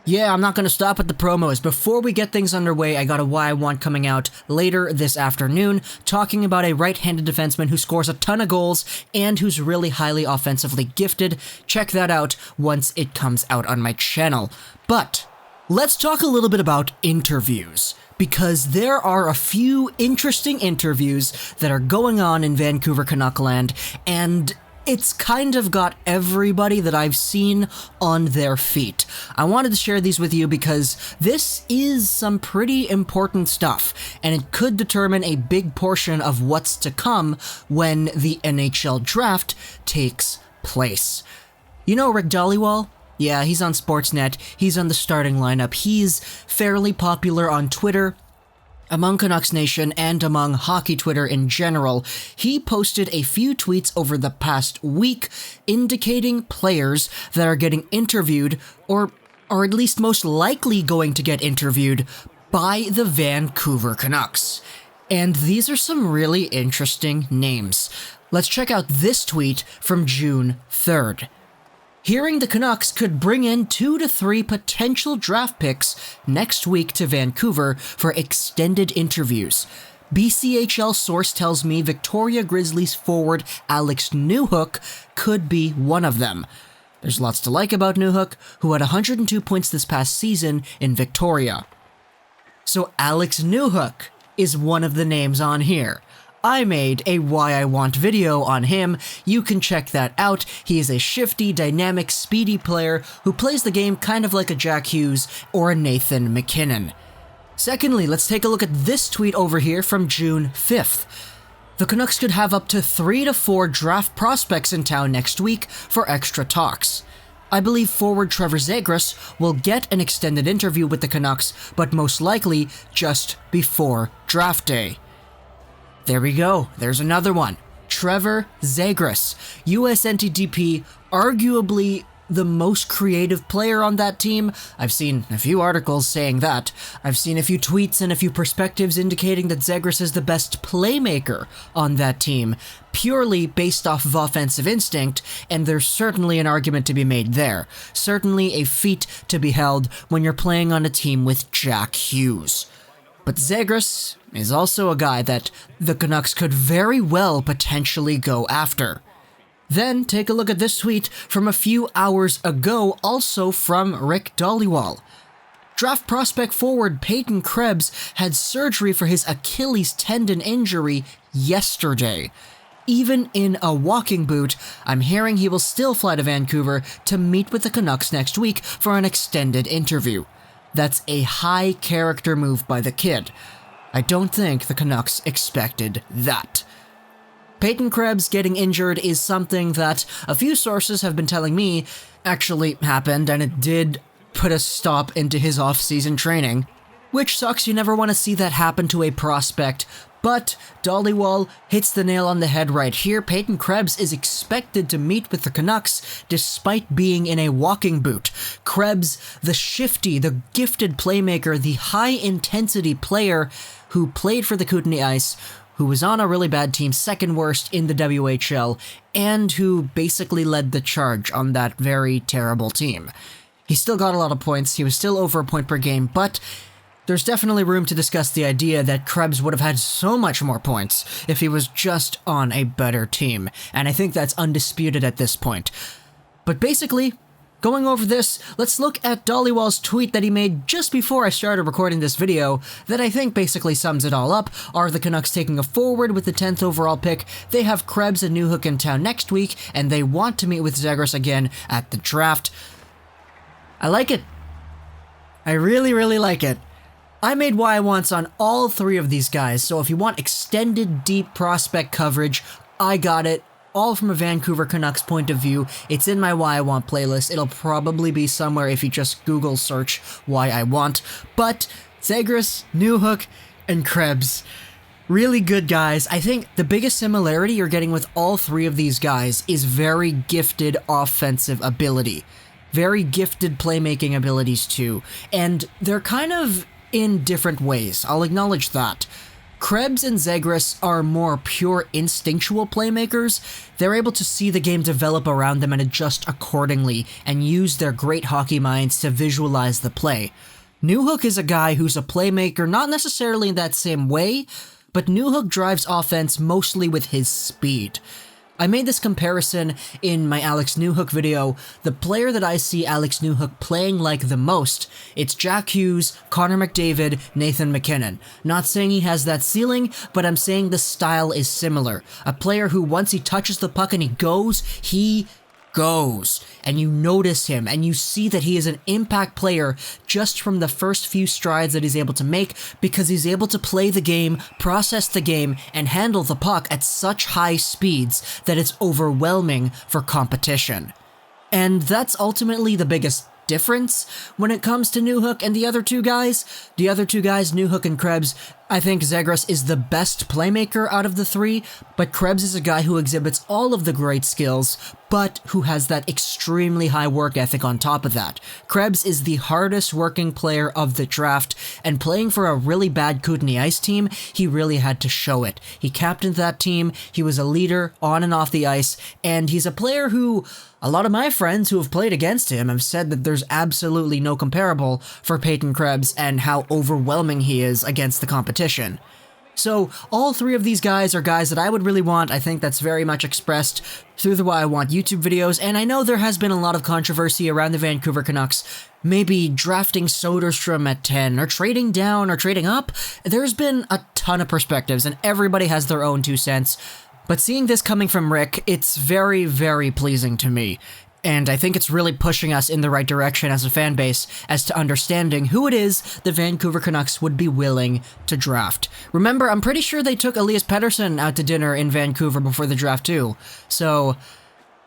Yeah, I'm not going to stop at the promos. Before we get things underway, I got a Why I Want coming out later this afternoon, talking about a right-handed defenseman who scores a ton of goals and who's really highly offensively gifted. Check that out once it comes out on my channel. But let's talk a little bit about interviews, because there are a few interesting interviews that are going on in Vancouver Canuckland, and it's kind of got everybody that I've seen on their feet. I wanted to share these with you because this is some pretty important stuff, and it could determine a big portion of what's to come when the NHL Draft takes place. You know Rick Dhaliwal? Yeah, he's on Sportsnet, he's on the starting lineup, he's fairly popular on Twitter, among Canucks Nation and among hockey Twitter in general. He posted a few tweets over the past week indicating players that are getting interviewed, or at least most likely going to get interviewed, by the Vancouver Canucks. And these are some really interesting names. Let's check out this tweet from June 3rd. Hearing the Canucks could bring in 2 to 3 potential draft picks next week to Vancouver for extended interviews. BCHL source tells me Victoria Grizzlies forward Alex Newhook could be one of them. There's lots to like about Newhook, who had 102 points this past season in Victoria. So Alex Newhook is one of the names on here. I made a Why I Want video on him. You can check that out. He is a shifty, dynamic, speedy player who plays the game kind of like a Jack Hughes or a Nathan McKinnon. Secondly, let's take a look at this tweet over here from June 5th. The Canucks could have up to 3 to 4 draft prospects in town next week for extra talks. I believe forward Trevor Zegras will get an extended interview with the Canucks, but most likely just before draft day. There we go, there's another one. Trevor Zegras, USNTDP, arguably the most creative player on that team. I've seen a few articles saying that. I've seen a few tweets and a few perspectives indicating that Zegras is the best playmaker on that team, purely based off of offensive instinct, and there's certainly an argument to be made there. Certainly a feat to be held when you're playing on a team with Jack Hughes. But Zegras is also a guy that the Canucks could very well potentially go after. Then take a look at this tweet from a few hours ago, also from Rick Dhaliwal. Draft prospect forward Peyton Krebs had surgery for his Achilles tendon injury yesterday. Even in a walking boot, I'm hearing he will still fly to Vancouver to meet with the Canucks next week for an extended interview. That's a high character move by the kid. I don't think the Canucks expected that. Peyton Krebs getting injured is something that a few sources have been telling me actually happened, and it did put a stop into his off-season training. Which sucks, you never want to see that happen to a prospect, but Dhaliwal hits the nail on the head right here. Peyton Krebs is expected to meet with the Canucks despite being in a walking boot. Krebs, the shifty, the gifted playmaker, the high-intensity player who played for the Kootenay Ice, who was on a really bad team, second worst in the WHL, and who basically led the charge on that very terrible team. He still got a lot of points, he was still over a point per game, but there's definitely room to discuss the idea that Krebs would have had so much more points if he was just on a better team, and I think that's undisputed at this point. But basically, going over this, let's look at Dhaliwal's tweet that he made just before I started recording this video that I think basically sums it all up. Are the Canucks taking a forward with the 10th overall pick? They have Krebs and Newhook in town next week, and they want to meet with Zegras again at the draft. I like it. I really, really like it. I made Why I Wants on all 3 of these guys, so if you want extended, deep prospect coverage, I got it. All from a Vancouver Canucks point of view. It's in my Why I Want playlist. It'll probably be somewhere if you just Google search Why I Want. But Zegras, Newhook, and Krebs, really good guys. I think the biggest similarity you're getting with all 3 of these guys is very gifted offensive ability. Very gifted playmaking abilities too. And they're kind of in different ways. I'll acknowledge that. Krebs and Zegras are more pure instinctual playmakers. They're able to see the game develop around them and adjust accordingly, and use their great hockey minds to visualize the play. Newhook is a guy who's a playmaker, not necessarily in that same way, but Newhook drives offense mostly with his speed. I made this comparison in my Alex Newhook video. The player that I see Alex Newhook playing like the most, it's Jack Hughes, Connor McDavid, Nathan MacKinnon. Not saying he has that ceiling, but I'm saying the style is similar. A player who once he touches the puck and he goes, and you notice him, and you see that he is an impact player just from the first few strides that he's able to make, because he's able to play the game, process the game, and handle the puck at such high speeds that it's overwhelming for competition. And that's ultimately the biggest difference when it comes to Newhook and the other two guys. The other two guys, Newhook and Krebs, I think Zegras is the best playmaker out of the three, but Krebs is a guy who exhibits all of the great skills, but who has that extremely high work ethic on top of that. Krebs is the hardest working player of the draft, and playing for a really bad Kootenay Ice team, he really had to show it. He captained that team, he was a leader on and off the ice, and he's a player who a lot of my friends who have played against him have said that there's absolutely no comparable for Peyton Krebs and how overwhelming he is against the competition. So all three of these guys are guys that I would really want. I think that's very much expressed through the Why I Want YouTube videos, and I know there has been a lot of controversy around the Vancouver Canucks, maybe drafting Soderstrom at 10, or trading down, or trading up. There's been a ton of perspectives, and everybody has their own 2 cents. But seeing this coming from Rick, it's very, very pleasing to me. And I think it's really pushing us in the right direction as a fan base as to understanding who it is the Vancouver Canucks would be willing to draft. Remember, I'm pretty sure they took Elias Pettersson out to dinner in Vancouver before the draft too. So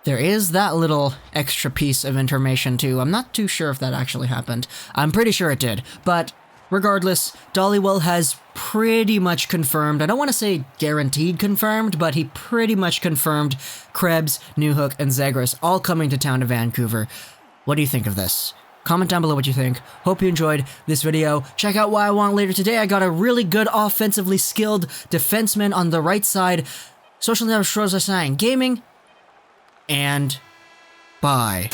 there is that little extra piece of information too. I'm not too sure if that actually happened. I'm pretty sure it did. But regardless, Dhaliwal has pretty much confirmed, I don't want to say guaranteed confirmed, but he pretty much confirmed Krebs, Newhook, and Zegras all coming to town to Vancouver. What do you think of this? Comment down below what you think. Hope you enjoyed this video. Check out Why I Want later today. I got a really good offensively skilled defenseman on the right side. Social network shows us saying gaming, and bye.